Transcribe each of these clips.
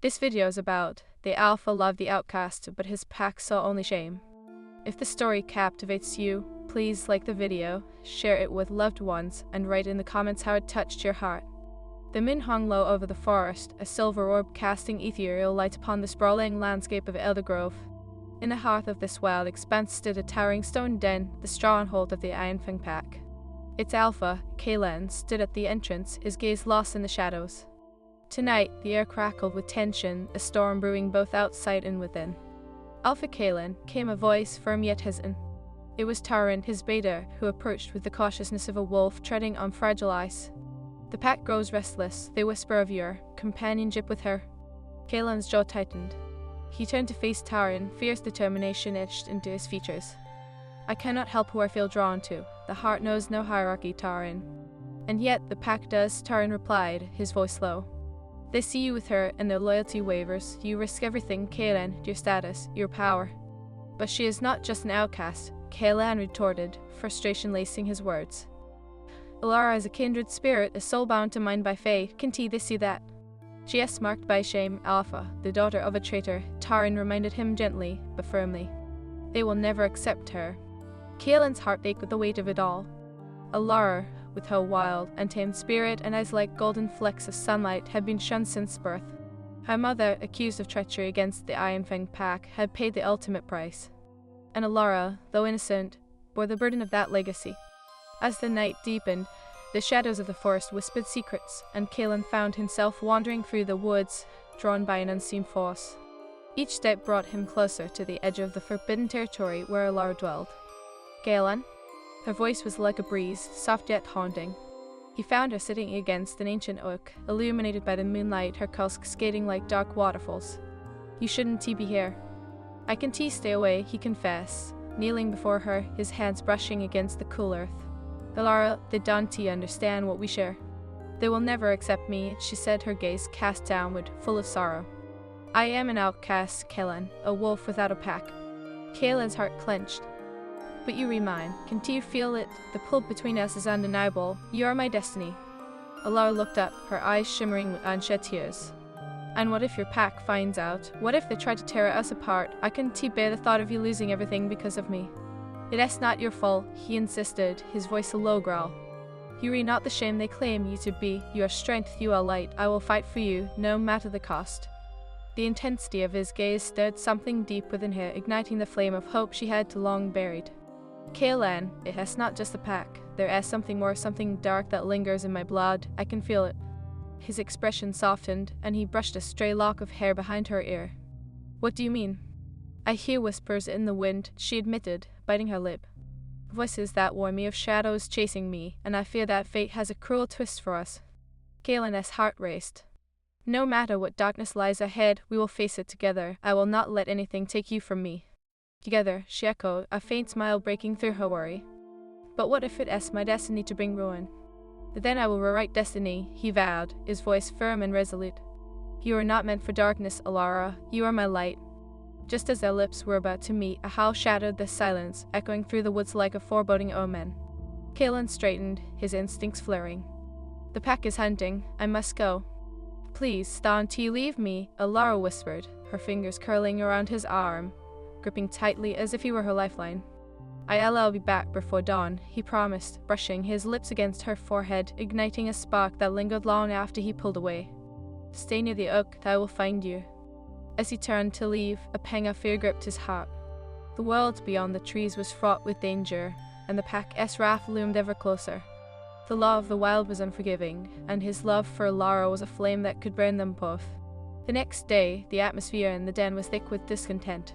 This video is about the alpha loved the outcast, but his pack saw only shame. If the story captivates you, please like the video, share it with loved ones, and write in the comments how it touched your heart. The moon hung low over the forest, a silver orb casting ethereal light upon the sprawling landscape of Eldergrove. In the heart of this wild expanse stood a towering stone den, the stronghold of the Ironfang pack. Its alpha, Kalen, stood at the entrance, his gaze lost in the shadows. Tonight, the air crackled with tension, a storm brewing both outside and within. Alpha Kalen came a voice firm yet hesitant. It was Taran, his beta, who approached with the cautiousness of a wolf treading on fragile ice. The pack grows restless, they whisper of your companionship with her. Kalen's jaw tightened. He turned to face Taran, fierce determination etched into his features. I cannot help who I feel drawn to. The heart knows no hierarchy, Taran. And yet the pack does, Taran replied, his voice low. They see you with her, and their loyalty wavers. You risk everything, Kalen, your status, your power. But she is not just an outcast, Kalen retorted, frustration lacing his words. Alara is a kindred spirit, a soul bound to mine by fate. Can they see that? She is marked by shame, Alpha, the daughter of a traitor, Taran reminded him gently, but firmly. They will never accept her. Kalen's heart ached with the weight of it all. Alara, with her wild, untamed spirit and eyes like golden flecks of sunlight, had been shunned since birth. Her mother, accused of treachery against the Ironfang pack, had paid the ultimate price. And Alara, though innocent, bore the burden of that legacy. As the night deepened, the shadows of the forest whispered secrets, and Kalen found himself wandering through the woods, drawn by an unseen force. Each step brought him closer to the edge of the forbidden territory where Alara dwelled. Kalen? Her voice was like a breeze, soft yet haunting. He found her sitting against an ancient oak, illuminated by the moonlight, her curls cascading like dark waterfalls. You shouldn't be here. I can stay away, he confessed, kneeling before her, his hands brushing against the cool earth. Alara, they don't understand what we share. They will never accept me, she said, her gaze cast downward, full of sorrow. I am an outcast, Kalen, a wolf without a pack. Kalen's heart clenched. But you remain. Can you feel it? The pull between us is undeniable. You are my destiny. Alara looked up, her eyes shimmering with unshed tears. And what if your pack finds out? What if they try to tear us apart? I can't bear the thought of you losing everything because of me. It is not your fault, he insisted, his voice a low growl. You are not the shame they claim you to be. You are strength, you are light. I will fight for you, no matter the cost. The intensity of his gaze stirred something deep within her, igniting the flame of hope she had long buried. Kalen, it is not just a pack. There is something more, something dark that lingers in my blood. I can feel it. His expression softened, and he brushed a stray lock of hair behind her ear. What do you mean? I hear whispers in the wind, she admitted, biting her lip. Voices that warn me of shadows chasing me, and I fear that fate has a cruel twist for us. Kalen's heart raced. No matter what darkness lies ahead, we will face it together. I will not let anything take you from me. Together, she echoed, a faint smile breaking through her worry. But what if it is my destiny to bring ruin? Then I will rewrite destiny, he vowed, his voice firm and resolute. You are not meant for darkness, Alara. You are my light. Just as their lips were about to meet, a howl shattered the silence, echoing through the woods like a foreboding omen. Kalen straightened, his instincts flaring. The pack is hunting. I must go. Please, don't you leave me, Alara whispered, her fingers curling around his arm, gripping tightly as if he were her lifeline. I'll be back before dawn, he promised, brushing his lips against her forehead, igniting a spark that lingered long after he pulled away. Stay near the oak, I will find you. As he turned to leave, a pang of fear gripped his heart. The world beyond the trees was fraught with danger, and the pack's wrath loomed ever closer. The law of the wild was unforgiving, and his love for Alara was a flame that could burn them both. The next day, the atmosphere in the den was thick with discontent.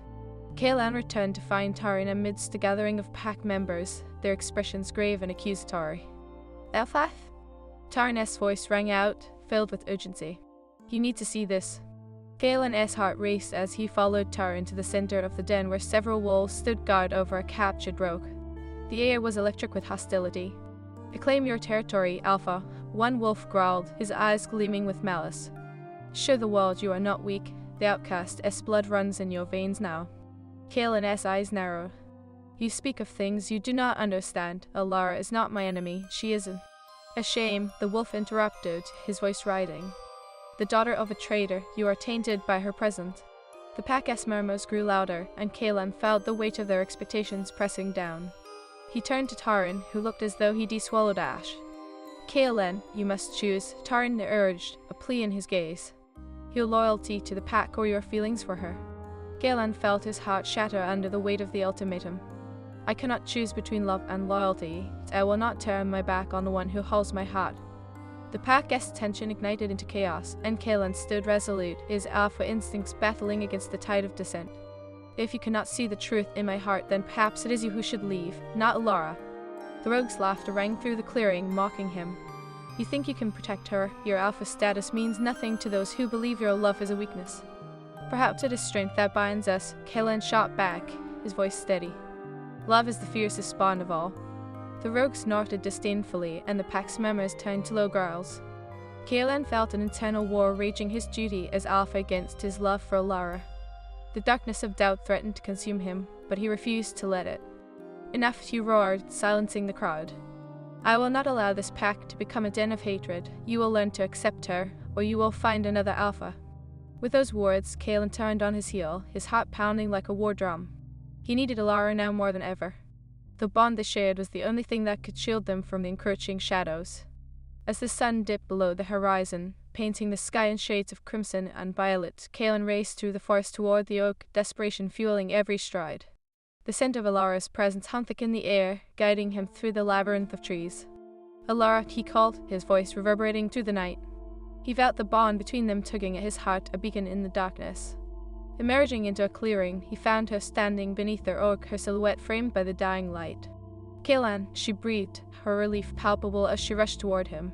Kalen returned to find Taran amidst a gathering of pack members, their expressions grave and accusatory. Elfath? Taran's voice rang out, filled with urgency. You need to see this. Kalen's heart raced as he followed Taran to the center of the den where several wolves stood guard over a captured rogue. The air was electric with hostility. Reclaim your territory, Alpha, one wolf growled, his eyes gleaming with malice. Show the world you are not weak, the outcast's blood runs in your veins now. Kalen's eyes narrowed. You speak of things you do not understand. Alara is not my enemy, she isn't. A shame, the wolf interrupted, his voice riding. The daughter of a traitor, you are tainted by her presence. The pack's murmurs grew louder, and Kaelan felt the weight of their expectations pressing down. He turned to Taran, who looked as though he'd swallowed ash. Kaelan, you must choose, Taran urged, a plea in his gaze. Your loyalty to the pack or your feelings for her. Kaelan felt his heart shatter under the weight of the ultimatum. I cannot choose between love and loyalty. I will not turn my back on the one who holds my heart. The pack's tension ignited into chaos, and Kaelan stood resolute, his alpha instincts battling against the tide of dissent. If you cannot see the truth in my heart, then perhaps it is you who should leave, not Alara. The rogue's laughter rang through the clearing, mocking him. You think you can protect her? Your alpha status means nothing to those who believe your love is a weakness. Perhaps it is strength that binds us, Kaelan shot back, his voice steady. Love is the fiercest bond of all. The rogue snorted disdainfully, and the pack's members turned to low growls. Kaelan felt an internal war raging his duty as alpha against his love for Alara. The darkness of doubt threatened to consume him, but he refused to let it. Enough, he roared, silencing the crowd. I will not allow this pack to become a den of hatred. You will learn to accept her, or you will find another alpha. With those words, Kaelan turned on his heel, his heart pounding like a war drum. He needed Alara now more than ever. The bond they shared was the only thing that could shield them from the encroaching shadows. As the sun dipped below the horizon, painting the sky in shades of crimson and violet, Kaelan raced through the forest toward the oak, desperation fueling every stride. The scent of Alara's presence hung thick in the air, guiding him through the labyrinth of trees. Alara, he called, his voice reverberating through the night. He felt the bond between them tugging at his heart, a beacon in the darkness. Emerging into a clearing, he found her standing beneath their oak, her silhouette framed by the dying light. Kaelan, she breathed, her relief palpable as she rushed toward him.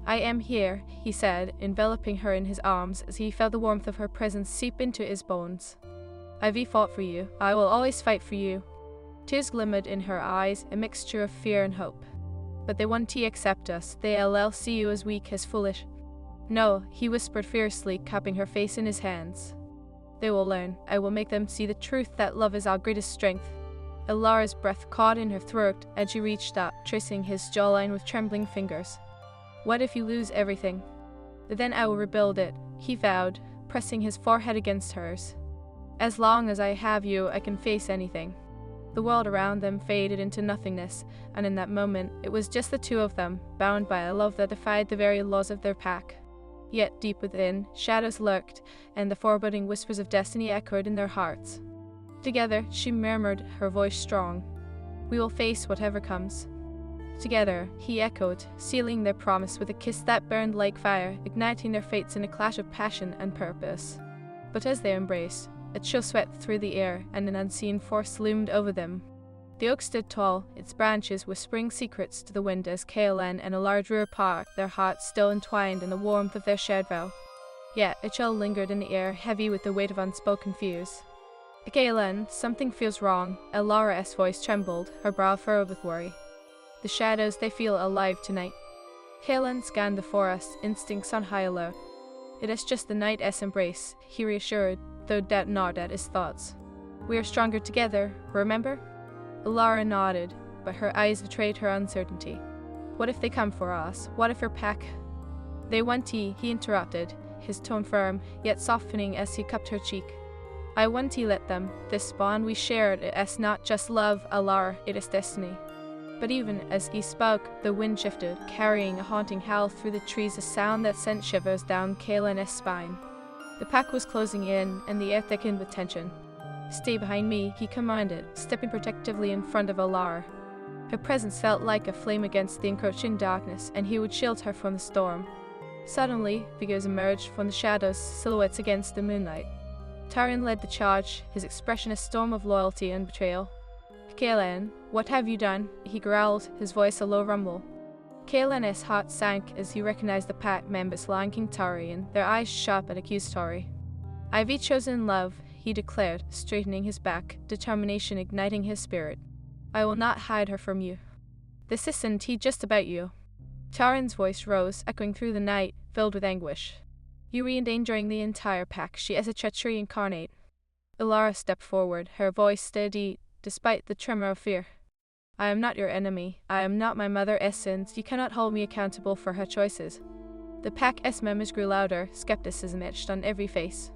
I am here, he said, enveloping her in his arms as he felt the warmth of her presence seep into his bones. I've fought for you. I will always fight for you. Tears glimmered in her eyes, a mixture of fear and hope. But they won't accept us. They'll see you as weak, as foolish. No, he whispered fiercely, cupping her face in his hands. They will learn. I will make them see the truth that love is our greatest strength. Alara's breath caught in her throat, and she reached up, tracing his jawline with trembling fingers. What if you lose everything? Then I will rebuild it, he vowed, pressing his forehead against hers. As long as I have you, I can face anything. The world around them faded into nothingness, and in that moment, it was just the two of them, bound by a love that defied the very laws of their pack. Yet deep within, shadows lurked, and the foreboding whispers of destiny echoed in their hearts. Together, she murmured, her voice strong. We will face whatever comes. Together, he echoed, sealing their promise with a kiss that burned like fire, igniting their fates in a clash of passion and purpose. But as they embraced, a chill swept through the air, and an unseen force loomed over them. The oak stood tall, its branches whispering secrets to the wind as Kaelan and Alara drew apart, their hearts still entwined in the warmth of their shared vow. Yet a chill lingered in the air, heavy with the weight of unspoken fears. Kaelan, something feels wrong. Alara's voice trembled, her brow furrowed with worry. The shadows, they feel alive tonight. Kaelan scanned the forest, instincts on high alert. It is just the night's embrace, he reassured, though doubt gnawed at his thoughts. We are stronger together, remember? Alara nodded, but her eyes betrayed her uncertainty. What if they come for us? What if your pack? They want he interrupted, his tone firm, yet softening as he cupped her cheek. I want let them. This bond we shared, it is not just love, Alara, it is destiny. But even as he spoke, the wind shifted, carrying a haunting howl through the trees, a sound that sent shivers down Kaelan's spine. The pack was closing in, and the air thickened with tension. Stay behind me, he commanded, stepping protectively in front of Alara. Her presence felt like a flame against the encroaching darkness, and he would shield her from the storm. Suddenly, figures emerged from the shadows, silhouettes against the moonlight. Taran led the charge, his expression a storm of loyalty and betrayal. Kaelan, what have you done? He growled, his voice a low rumble. Kaelan's heart sank as he recognized the pack members flanking Tarian, their eyes sharp and accusatory. I've chosen love, he declared, straightening his back, determination igniting his spirit. I will not hide her from you. This isn't just about you. Taran's voice rose, echoing through the night, filled with anguish. You are endangering the entire pack. She is a treachery incarnate. Alara stepped forward, her voice steady, despite the tremor of fear. I am not your enemy. I am not my mother's sins. You cannot hold me accountable for her choices. The pack's murmurs grew louder, skepticism etched on every face.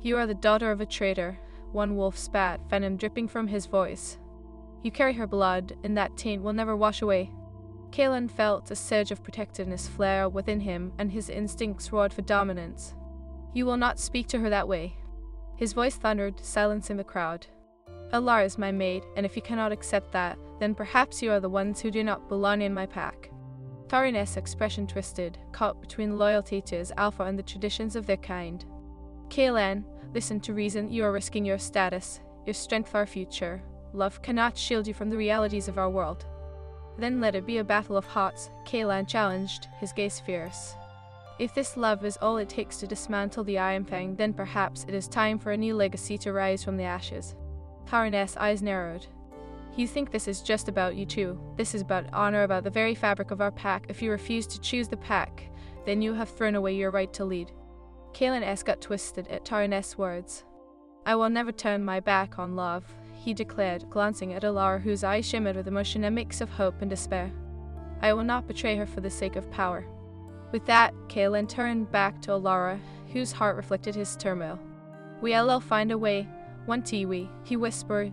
You are the daughter of a traitor, one wolf spat, venom dripping from his voice. You carry her blood, and that taint will never wash away. Kaelan felt a surge of protectiveness flare within him, and his instincts roared for dominance. You will not speak to her that way. His voice thundered, silencing the crowd. Alara is my maid, and if you cannot accept that, then perhaps you are the ones who do not belong in my pack. Tarin's expression twisted, caught between loyalty to his alpha and the traditions of their kind. Kaelan, listen to reason. You are risking your status, your strength for our future. Love cannot shield you from the realities of our world. Then let it be a battle of hearts, Kaelan challenged, his gaze fierce. If this love is all it takes to dismantle the Iron Fang, then perhaps it is time for a new legacy to rise from the ashes. Tarin's eyes narrowed. You think this is just about you two. This is about honor, about the very fabric of our pack. If you refuse to choose the pack, then you have thrown away your right to lead. Kaelan's got twisted at Tarin's words. I will never turn my back on love, he declared, glancing at Alara, whose eyes shimmered with emotion, a mix of hope and despair. I will not betray her for the sake of power. With that, Kaelan turned back to Alara, whose heart reflected his turmoil. We'll find a way, one we, he whispered,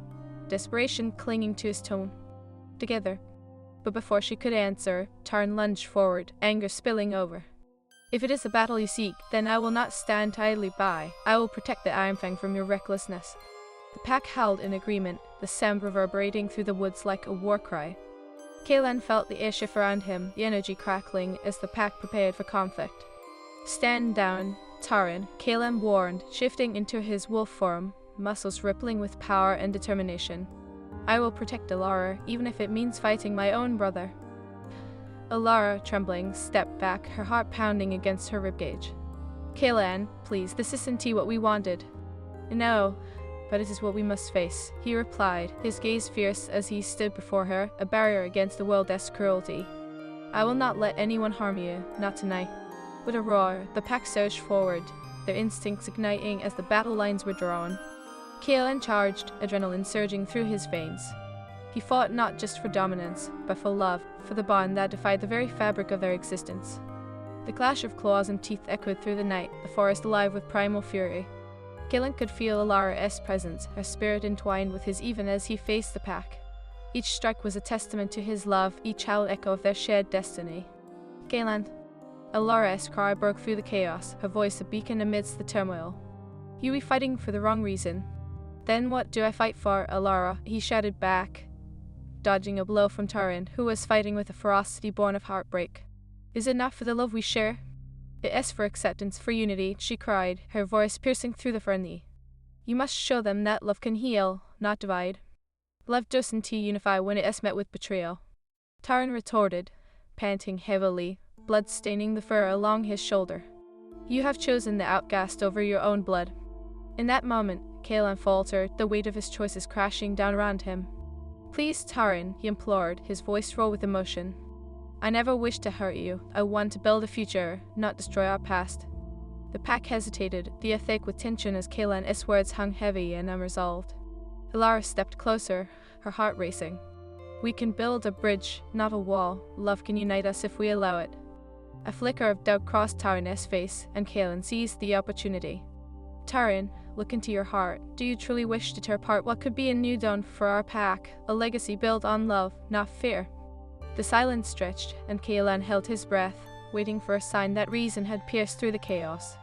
desperation clinging to his tone. Together. But before she could answer, Tarin lunged forward, anger spilling over. If it is the battle you seek, then I will not stand idly by. I will protect the Iron Fang from your recklessness. The pack howled in agreement, the sound reverberating through the woods like a war cry. Kaelan felt the air shift around him, the energy crackling as the pack prepared for conflict. Stand down, Tarin, Kaelan warned, shifting into his wolf form, muscles rippling with power and determination. I will protect Alara, even if it means fighting my own brother. Alara, trembling, stepped back, her heart pounding against her ribcage. Kaelan, please, this isn't what we wanted. No, but it is what we must face, he replied, his gaze fierce as he stood before her, a barrier against the world's cruelty. I will not let anyone harm you, not tonight. With a roar, the pack surged forward, their instincts igniting as the battle lines were drawn. Kaelan charged, adrenaline surging through his veins. He fought not just for dominance, but for love, for the bond that defied the very fabric of their existence. The clash of claws and teeth echoed through the night, the forest alive with primal fury. Kaelan could feel Alara's presence, her spirit entwined with his even as he faced the pack. Each strike was a testament to his love, each howl echo of their shared destiny. Kaelan. Alara's cry broke through the chaos, her voice a beacon amidst the turmoil. You be fighting for the wrong reason. Then what do I fight for, Alara? He shouted back, dodging a blow from Tarin, who was fighting with a ferocity born of heartbreak. Is it not for the love we share? It is for acceptance, for unity, she cried, her voice piercing through the frenzy. You must show them that love can heal, not divide. Love doesn't unify when it is met with betrayal. Tarin retorted, panting heavily, blood staining the fur along his shoulder. You have chosen the outcast over your own blood. In that moment, Kaelan faltered, the weight of his choices crashing down around him. Please, Tarin, he implored, his voice raw with emotion. I never wished to hurt you. I want to build a future, not destroy our past. The pack hesitated, the air thick with tension as Kaelan's words hung heavy and unresolved. Alara stepped closer, her heart racing. We can build a bridge, not a wall. Love can unite us if we allow it. A flicker of doubt crossed Tarin's face, and Kaelan seized the opportunity. Tarin, look into your heart. Do you truly wish to tear apart what could be a new dawn for our pack, a legacy built on love, not fear? The silence stretched, and Kaelan held his breath, waiting for a sign that reason had pierced through the chaos.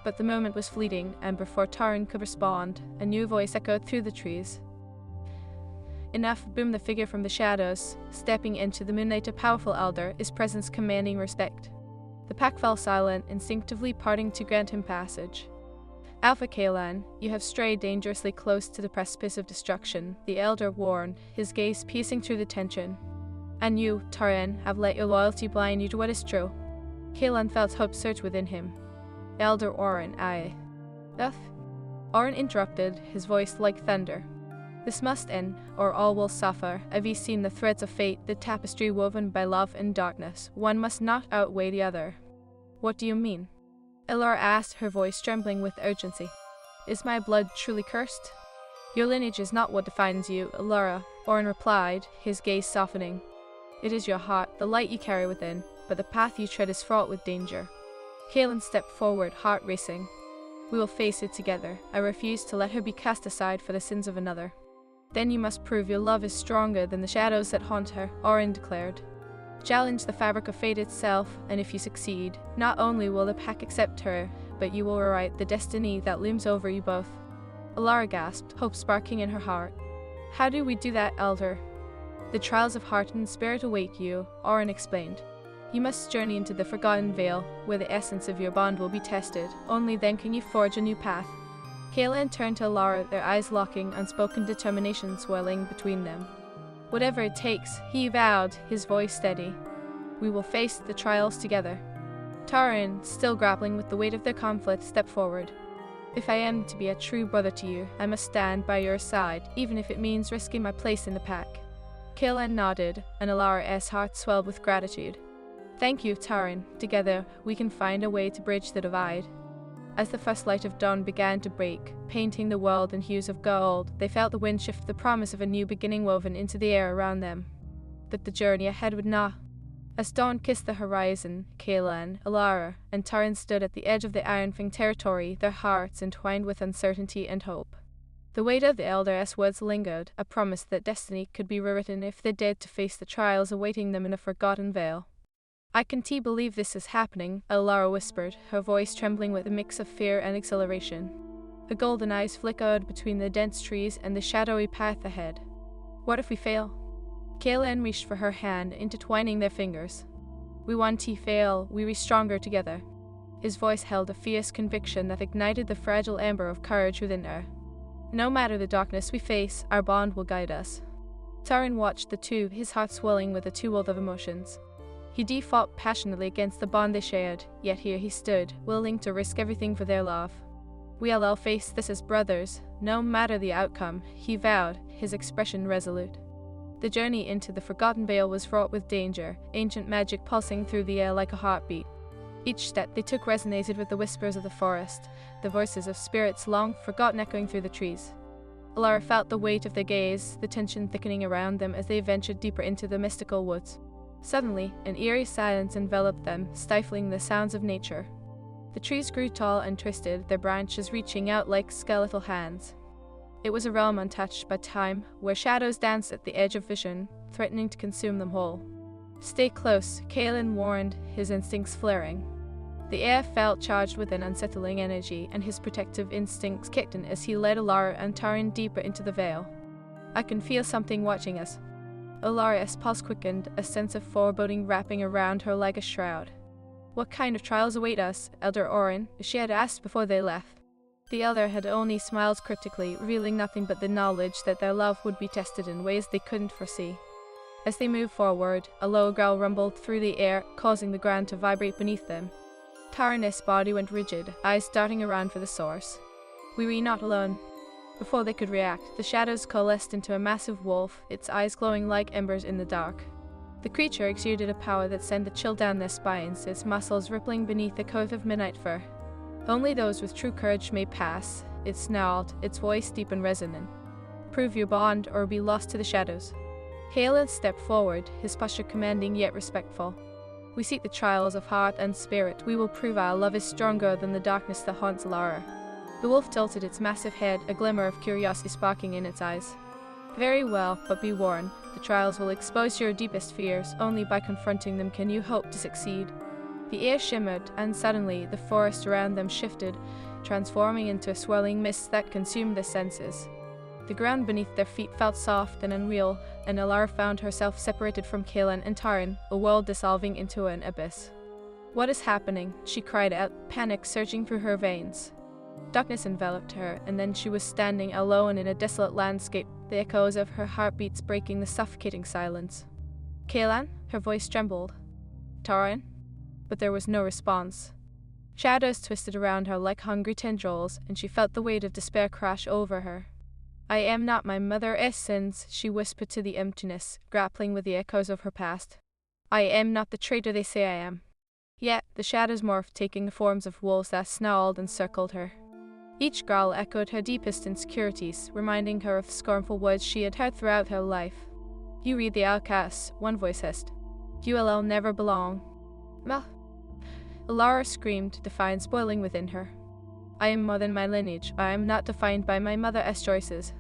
But the moment was fleeting, and before Tarin could respond, a new voice echoed through the trees. Enough, boomed the figure from the shadows, stepping into the moonlight, a powerful elder, his presence commanding respect. The pack fell silent, instinctively parting to grant him passage. Alpha Kaelan, you have strayed dangerously close to the precipice of destruction, the elder warned, his gaze piercing through the tension. And you, Tarin, have let your loyalty blind you to what is true. Kaelan felt hope surge within him. Elder Orin, I. Ugh. Orin interrupted, his voice like thunder. This must end, or all will suffer. Have you seen the threads of fate, the tapestry woven by love and darkness? One must not outweigh the other. What do you mean? Alara asked, her voice trembling with urgency. Is my blood truly cursed? Your lineage is not what defines you, Alara, Orin replied, his gaze softening. It is your heart, the light you carry within, but the path you tread is fraught with danger. Kaelin stepped forward, heart racing. We will face it together. I refuse to let her be cast aside for the sins of another. Then you must prove your love is stronger than the shadows that haunt her, Orin declared. Challenge the fabric of fate itself, and if you succeed, not only will the pack accept her, but you will rewrite the destiny that looms over you both. Alara gasped, hope sparking in her heart. How do we do that, Elder? The trials of heart and spirit await you, Orin explained. You must journey into the Forgotten Vale, where the essence of your bond will be tested. Only then can you forge a new path. Kaelin turned to Alara, their eyes locking, unspoken determination swelling between them. Whatever it takes, he vowed, his voice steady. We will face the trials together. Taran, still grappling with the weight of their conflict, stepped forward. If I am to be a true brother to you, I must stand by your side, even if it means risking my place in the pack. Kaelin nodded, and Alara's heart swelled with gratitude. Thank you, Taran. Together, we can find a way to bridge the divide. As the first light of dawn began to break, painting the world in hues of gold, they felt the wind shift the promise of a new beginning woven into the air around them. That the journey ahead would not. As dawn kissed the horizon, Kaelin, Alara, and Taran stood at the edge of the Ironfang territory, their hearts entwined with uncertainty and hope. The weight of the Elder's words lingered, a promise that destiny could be rewritten if they dared to face the trials awaiting them in a forgotten vale. I can't believe this is happening, Alara whispered, her voice trembling with a mix of fear and exhilaration. Her golden eyes flickered between the dense trees and the shadowy path ahead. What if we fail? Kaelin reached for her hand, intertwining their fingers. We won't fail, we be stronger together. His voice held a fierce conviction that ignited the fragile ember of courage within her. No matter the darkness we face, our bond will guide us. Taran watched the two, his heart swelling with a tumult of emotions. He fought passionately against the bond they shared, yet here he stood, willing to risk everything for their love. We'll all face this as brothers, no matter the outcome, he vowed, his expression resolute. The journey into the Forgotten Vale was fraught with danger, ancient magic pulsing through the air like a heartbeat. Each step they took resonated with the whispers of the forest, the voices of spirits long forgotten echoing through the trees. Alara felt the weight of their gaze, the tension thickening around them as they ventured deeper into the mystical woods. Suddenly, an eerie silence enveloped them, stifling the sounds of nature. The trees grew tall and twisted, their branches reaching out like skeletal hands. It was a realm untouched by time, where shadows danced at the edge of vision, threatening to consume them whole. Stay close, Kaelin warned, his instincts flaring. The air felt charged with an unsettling energy, and his protective instincts kicked in as he led Alara and Taran deeper into the veil. I can feel something watching us. Alara's pulse quickened, a sense of foreboding wrapping around her like a shroud. What kind of trials await us, Elder Orin? She had asked before they left. The elder had only smiled cryptically, revealing nothing but the knowledge that their love would be tested in ways they couldn't foresee. As they moved forward, a low growl rumbled through the air, causing the ground to vibrate beneath them. Taran's body went rigid, eyes darting around for the source. We were not alone. Before they could react, the shadows coalesced into a massive wolf, its eyes glowing like embers in the dark. The creature exuded a power that sent a chill down their spines, its muscles rippling beneath a coat of midnight fur. Only those with true courage may pass, it snarled, its voice deep and resonant. Prove your bond or be lost to the shadows. Kaelin stepped forward, his posture commanding yet respectful. We seek the trials of heart and spirit. We will prove our love is stronger than the darkness that haunts Alara. The wolf tilted its massive head, a glimmer of curiosity sparkling in its eyes. Very well, but be warned. The trials will expose your deepest fears. Only by confronting them can you hope to succeed. The air shimmered, and suddenly the forest around them shifted, transforming into a swirling mist that consumed their senses. The ground beneath their feet felt soft and unreal, and Alara found herself separated from Kaelin and Taran, a world dissolving into an abyss. What is happening? She cried out, panic surging through her veins. Darkness enveloped her, and then she was standing alone in a desolate landscape, the echoes of her heartbeats breaking the suffocating silence. Kaelin? Her voice trembled. Taran? But there was no response. Shadows twisted around her like hungry tendrils, and she felt the weight of despair crash over her. I am not my mother's sins, she whispered to the emptiness, grappling with the echoes of her past. I am not the traitor they say I am. Yet the shadows morphed, taking the forms of wolves that snarled and circled her. Each growl echoed her deepest insecurities, reminding her of the scornful words she had heard throughout her life. You read the Outcast, one voice hissed. You alone never belong. Well, Alara screamed, defiance boiling within her. I am more than my lineage. I am not defined by my mother's choices.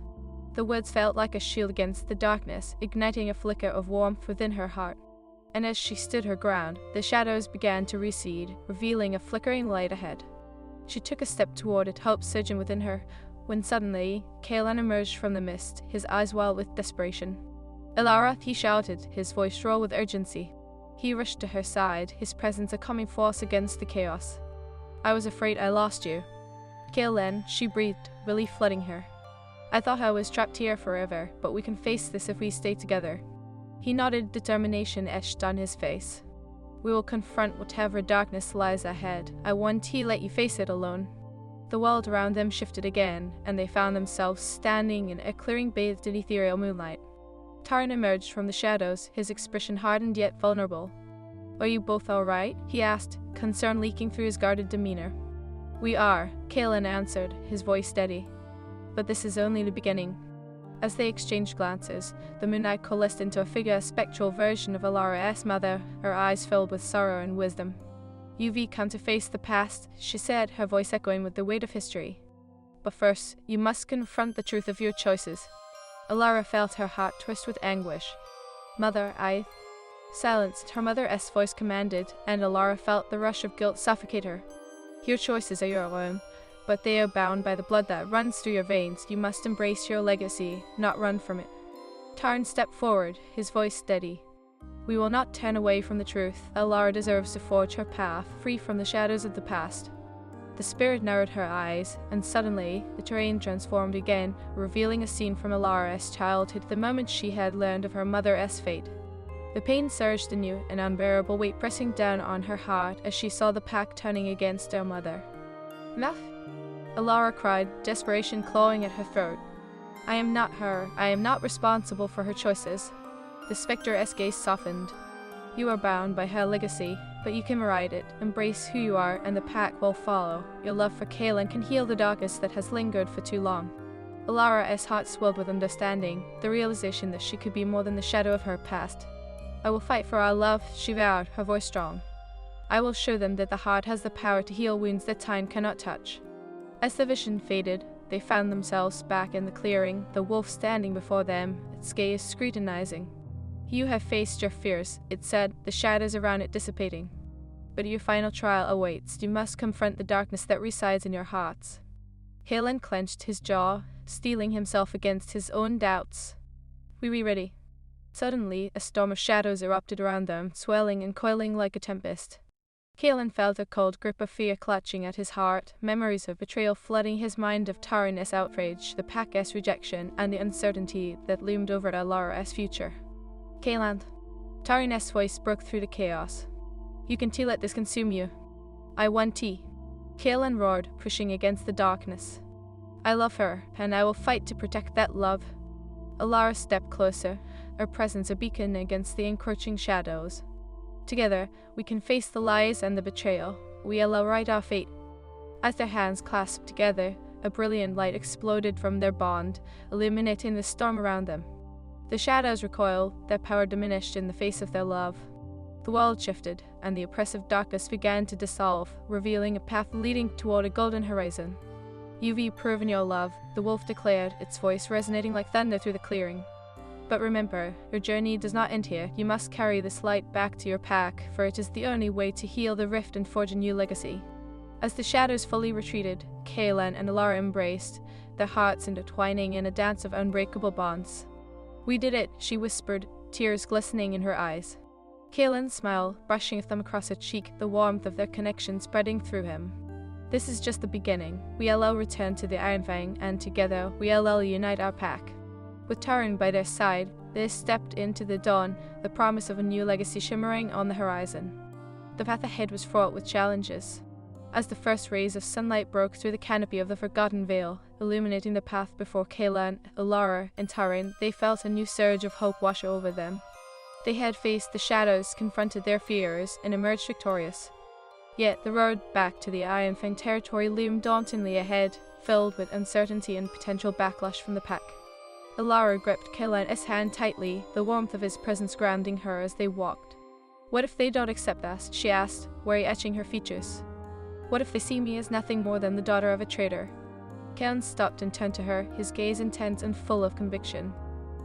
The words felt like a shield against the darkness, igniting a flicker of warmth within her heart. And as she stood her ground, the shadows began to recede, revealing a flickering light ahead. She took a step toward it, hope surging within her, when suddenly, Kaelan emerged from the mist, his eyes wild with desperation. Alara, he shouted, his voice raw with urgency. He rushed to her side, his presence a calming force against the chaos. I was afraid I lost you. Kaelan, she breathed, relief flooding her. I thought I was trapped here forever, but we can face this if we stay together. He nodded, determination etched on his face. We will confront whatever darkness lies ahead. I won't let you face it alone. The world around them shifted again, and they found themselves standing in a clearing bathed in ethereal moonlight. Taran emerged from the shadows, his expression hardened yet vulnerable. Are you both all right? He asked, concern leaking through his guarded demeanor. We are, Kaelan answered, his voice steady. But this is only the beginning. As they exchanged glances, the moonlight coalesced into a figure, a spectral version of Alara's mother, her eyes filled with sorrow and wisdom. You've come to face the past, she said, her voice echoing with the weight of history. But first, you must confront the truth of your choices. Alara felt her heart twist with anguish. Mother, I silenced, her mother's voice commanded, and Alara felt the rush of guilt suffocate her. Your choices are your own, but they are bound by the blood that runs through your veins. You must embrace your legacy, not run from it. Taran stepped forward, his voice steady. We will not turn away from the truth. Alara deserves to forge her path, free from the shadows of the past. The spirit narrowed her eyes, and suddenly the terrain transformed again, revealing a scene from Alara's childhood, the moment she had learned of her mother's fate. The pain surged anew, an unbearable weight pressing down on her heart as she saw the pack turning against her mother. Enough? Alara cried, desperation clawing at her throat. I am not her. I am not responsible for her choices. The spectre's gaze softened. You are bound by her legacy, but you can rewrite it, embrace who you are, and the pack will follow. Your love for Kaelan can heal the darkness that has lingered for too long. Alara's heart swelled with understanding, the realization that she could be more than the shadow of her past. I will fight for our love, she vowed, her voice strong. I will show them that the heart has the power to heal wounds that time cannot touch. As the vision faded, they found themselves back in the clearing, the wolf standing before them, its gaze scrutinizing. You have faced your fears, it said, the shadows around it dissipating. But your final trial awaits. You must confront the darkness that resides in your hearts. Kaelan clenched his jaw, steeling himself against his own doubts. We be ready. Suddenly, a storm of shadows erupted around them, swelling and coiling like a tempest. Kaelan felt a cold grip of fear clutching at his heart, memories of betrayal flooding his mind, of Taran's outrage, the pack's rejection, and the uncertainty that loomed over Alara's future. Kaelan. Taran's voice broke through the chaos. You can let this consume you. I want tea. Kaelan roared, pushing against the darkness. I love her, and I will fight to protect that love. Alara stepped closer, her presence a beacon against the encroaching shadows. Together, we can face the lies and the betrayal. We will write our fate. As their hands clasped together, a brilliant light exploded from their bond, illuminating the storm around them. The shadows recoiled, their power diminished in the face of their love. The world shifted, and the oppressive darkness began to dissolve, revealing a path leading toward a golden horizon. You've proven your love, the wolf declared, its voice resonating like thunder through the clearing. But remember, your journey does not end here. You must carry this light back to your pack, for it is the only way to heal the rift and forge a new legacy. As the shadows fully retreated, Kaelan and Alara embraced, their hearts intertwining in a dance of unbreakable bonds. We did it, she whispered, tears glistening in her eyes. Kaelan smiled, brushing a thumb across her cheek, the warmth of their connection spreading through him. This is just the beginning. We will return to the Iron Fang, and together we will unite our pack. With Taran by their side, they stepped into the dawn, the promise of a new legacy shimmering on the horizon. The path ahead was fraught with challenges. As the first rays of sunlight broke through the canopy of the Forgotten Vale, illuminating the path before Kaelan, Alara, and Taran, they felt a new surge of hope wash over them. They had faced the shadows, confronted their fears, and emerged victorious. Yet the road back to the Iron Fang territory loomed dauntingly ahead, filled with uncertainty and potential backlash from the pack. Alara gripped Kaelan's hand tightly, the warmth of his presence grounding her as they walked. What if they don't accept us? She asked, worry etching her features. What if they see me as nothing more than the daughter of a traitor? Kaelan stopped and turned to her, his gaze intense and full of conviction.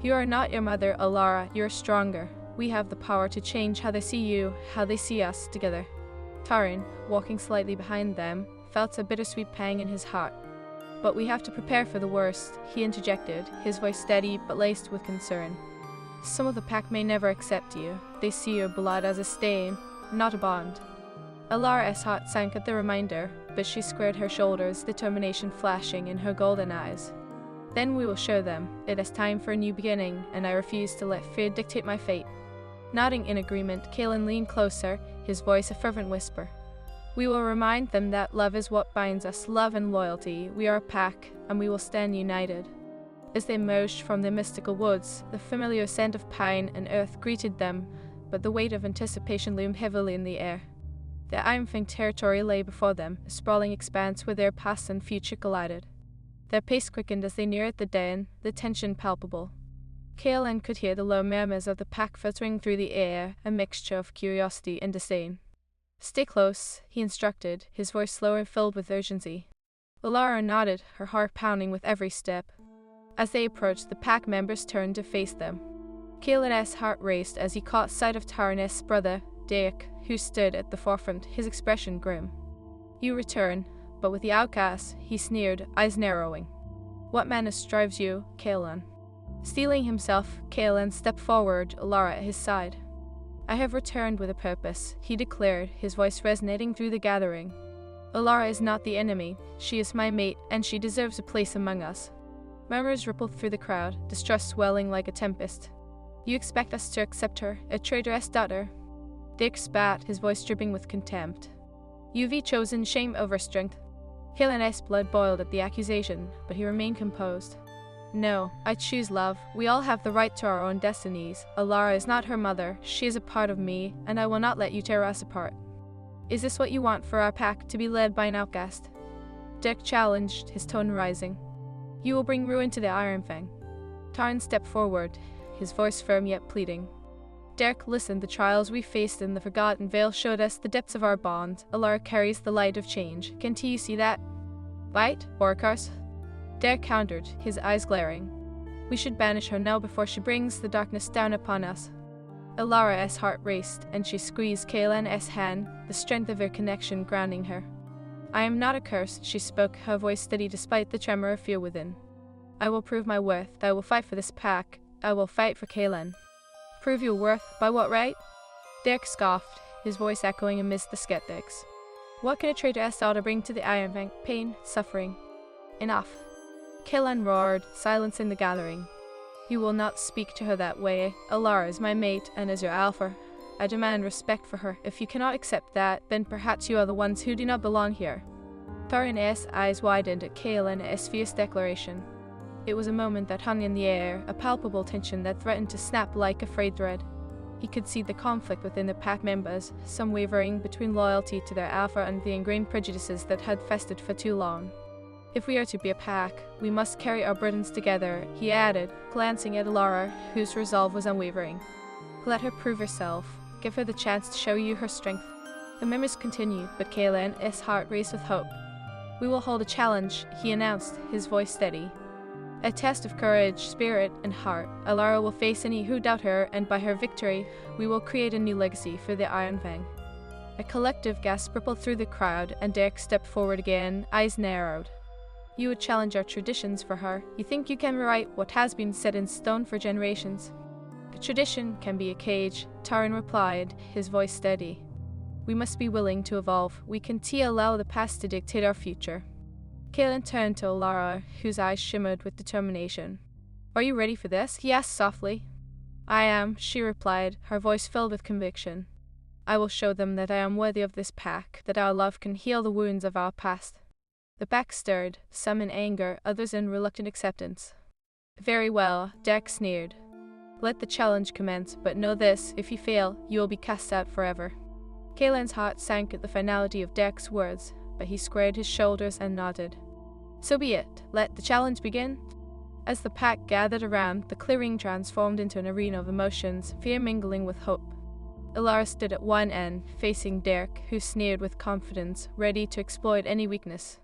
You are not your mother, Alara. You are stronger. We have the power to change how they see you, how they see us together. Taran, walking slightly behind them, felt a bittersweet pang in his heart. But we have to prepare for the worst, he interjected, his voice steady but laced with concern. Some of the pack may never accept you. They see your blood as a stain, not a bond. Alara's heart sank at the reminder, but she squared her shoulders, determination flashing in her golden eyes. Then we will show them. It is time for a new beginning, and I refuse to let fear dictate my fate. Nodding in agreement, Kaelan leaned closer, his voice a fervent whisper. We will remind them that love is what binds us, love and loyalty. We are a pack, and we will stand united. As they emerged from the mystical woods, the familiar scent of pine and earth greeted them, but the weight of anticipation loomed heavily in the air. The Iron Fang territory lay before them, a sprawling expanse where their past and future collided. Their pace quickened as they neared the den, the tension palpable. Kaelan could hear the low murmurs of the pack filtering through the air, a mixture of curiosity and disdain. Stay close, he instructed, his voice slow and filled with urgency. Alara nodded, her heart pounding with every step. As they approached, the pack members turned to face them. Kaelan's heart raced as he caught sight of Taran's brother, Derek, who stood at the forefront, his expression grim. You return, but with the outcast, he sneered, eyes narrowing. What madness drives you, Kaelan? Steeling himself, Kaelan stepped forward, Alara at his side. I have returned with a purpose, he declared, his voice resonating through the gathering. Alara is not the enemy, she is my mate, and she deserves a place among us. Murmurs rippled through the crowd, distrust swelling like a tempest. You expect us to accept her, a traitorous daughter? Dick spat, his voice dripping with contempt. You've chosen shame over strength. Kaelan's blood boiled at the accusation, but he remained composed. No, I choose love. We all have the right to our own destinies. Alara is not her mother, she is a part of me, and I will not let you tear us apart. Is this what you want for our pack, to be led by an outcast? Dick challenged, his tone rising. You will bring ruin to the Iron Fang. Taran stepped forward, his voice firm yet pleading. Derek, listen, the trials we faced in the Forgotten Vale showed us the depths of our bond. Alara carries the light of change. Can't you see that? Bite, or curse? Derek countered, his eyes glaring. We should banish her now before she brings the darkness down upon us. Alara's heart raced, and she squeezed Kaelan's hand, the strength of their connection grounding her. I am not a curse, she spoke, her voice steady despite the tremor of fear within. I will prove my worth. I will fight for this pack. I will fight for Kaelan. Prove your worth? By what right? Derek scoffed, his voice echoing amidst the skeptics. What can a traitor's daughter bring to the Iron Fang? Pain, suffering. Enough. Kaelan roared, silencing the gathering. You will not speak to her that way. Alara is my mate, and as your alpha, I demand respect for her. If you cannot accept that, then perhaps you are the ones who do not belong here. Taran's eyes widened at Kaelan's fierce declaration. It was a moment that hung in the air, a palpable tension that threatened to snap like a frayed thread. He could see the conflict within the pack members, some wavering between loyalty to their alpha and the ingrained prejudices that had festered for too long. If we are to be a pack, we must carry our burdens together, he added, glancing at Alara, whose resolve was unwavering. Let her prove herself. Give her the chance to show you her strength. The members continued, but Kaelan's heart raced with hope. We will hold a challenge, he announced, his voice steady. A test of courage, spirit, and heart. Alara will face any who doubt her, and by her victory, we will create a new legacy for the Iron Fang. A collective gasp rippled through the crowd, and Derek stepped forward again, eyes narrowed. You would challenge our traditions for her. You think you can rewrite what has been set in stone for generations? A tradition can be a cage, Taran replied, his voice steady. We must be willing to evolve. We can't allow the past to dictate our future. Kaelan turned to Alara, whose eyes shimmered with determination. Are you ready for this? He asked softly. I am, she replied, her voice filled with conviction. I will show them that I am worthy of this pack, that our love can heal the wounds of our past. The pack stirred, some in anger, others in reluctant acceptance. Very well, Derek sneered. Let the challenge commence, but know this, if you fail, you will be cast out forever. Kaelan's heart sank at the finality of Derek's words, but he squared his shoulders and nodded. So be it, let the challenge begin. As the pack gathered around, the clearing transformed into an arena of emotions, fear mingling with hope. Alara stood at one end, facing Derek, who sneered with confidence, ready to exploit any weakness.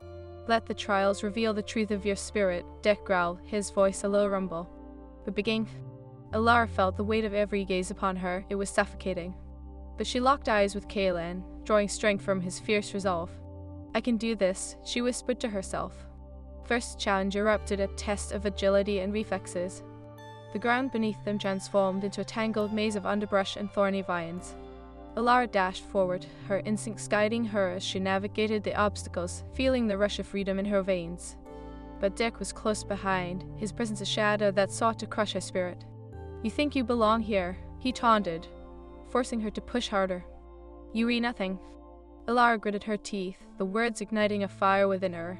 "Let the trials reveal the truth of your spirit," Derek growled, his voice a low rumble. "But begin." Alara felt the weight of every gaze upon her. It was suffocating. But she locked eyes with Kaelin, drawing strength from his fierce resolve. "I can do this," she whispered to herself. First challenge erupted, a test of agility and reflexes. The ground beneath them transformed into a tangled maze of underbrush and thorny vines. Alara dashed forward, her instincts guiding her as she navigated the obstacles, feeling the rush of freedom in her veins. But Derek was close behind, his presence a shadow that sought to crush her spirit. "You think you belong here," he taunted, forcing her to push harder. "You read nothing." Alara gritted her teeth, the words igniting a fire within her.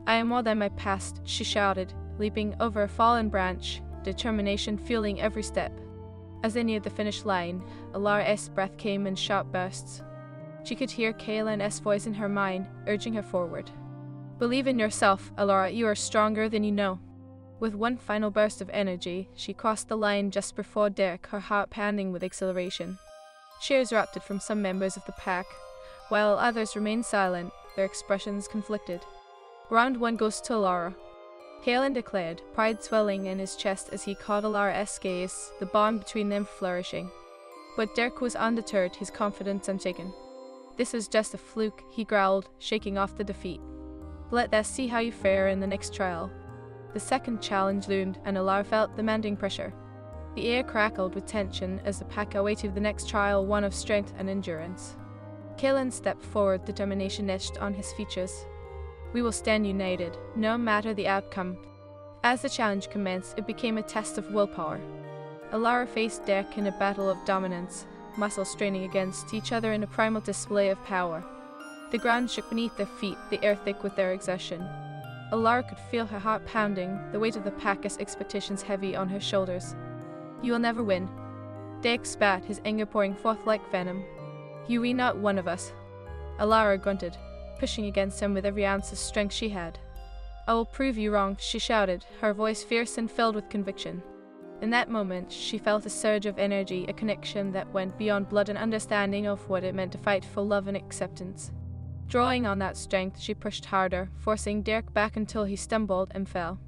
"I am more than my past," she shouted, leaping over a fallen branch, determination fueling every step. As they neared the finish line, Alara's breath came in sharp bursts. She could hear Kaelin's voice in her mind, urging her forward. "Believe in yourself, Alara, you are stronger than you know." With one final burst of energy, she crossed the line just before Derek, her heart pounding with exhilaration. Cheers erupted from some members of the pack, while others remained silent, their expressions conflicted. "Round one goes to Alara," Kaelin declared, pride swelling in his chest as he caught Alara's gaze, the bond between them flourishing. But Derek was undeterred, his confidence unshaken. "This is just a fluke," he growled, shaking off the defeat. "Let us see how you fare in the next trial." The second challenge loomed, and Alara felt the mounting pressure. The air crackled with tension as the pack awaited the next trial, one of strength and endurance. Kaelin stepped forward, determination etched on his features. "We will stand united, no matter the outcome." As the challenge commenced, it became a test of willpower. Alara faced Derek in a battle of dominance, muscles straining against each other in a primal display of power. The ground shook beneath their feet, the air thick with their exertion. Alara could feel her heart pounding, the weight of the pack's expectations heavy on her shoulders. "You will never win." Derek spat, his anger pouring forth like venom. "You are not one of us." Alara grunted, pushing against him with every ounce of strength she had. "I will prove you wrong," she shouted, her voice fierce and filled with conviction. In that moment, she felt a surge of energy, a connection that went beyond blood and understanding of what it meant to fight for love and acceptance. Drawing on that strength, she pushed harder, forcing Derek back until he stumbled and fell.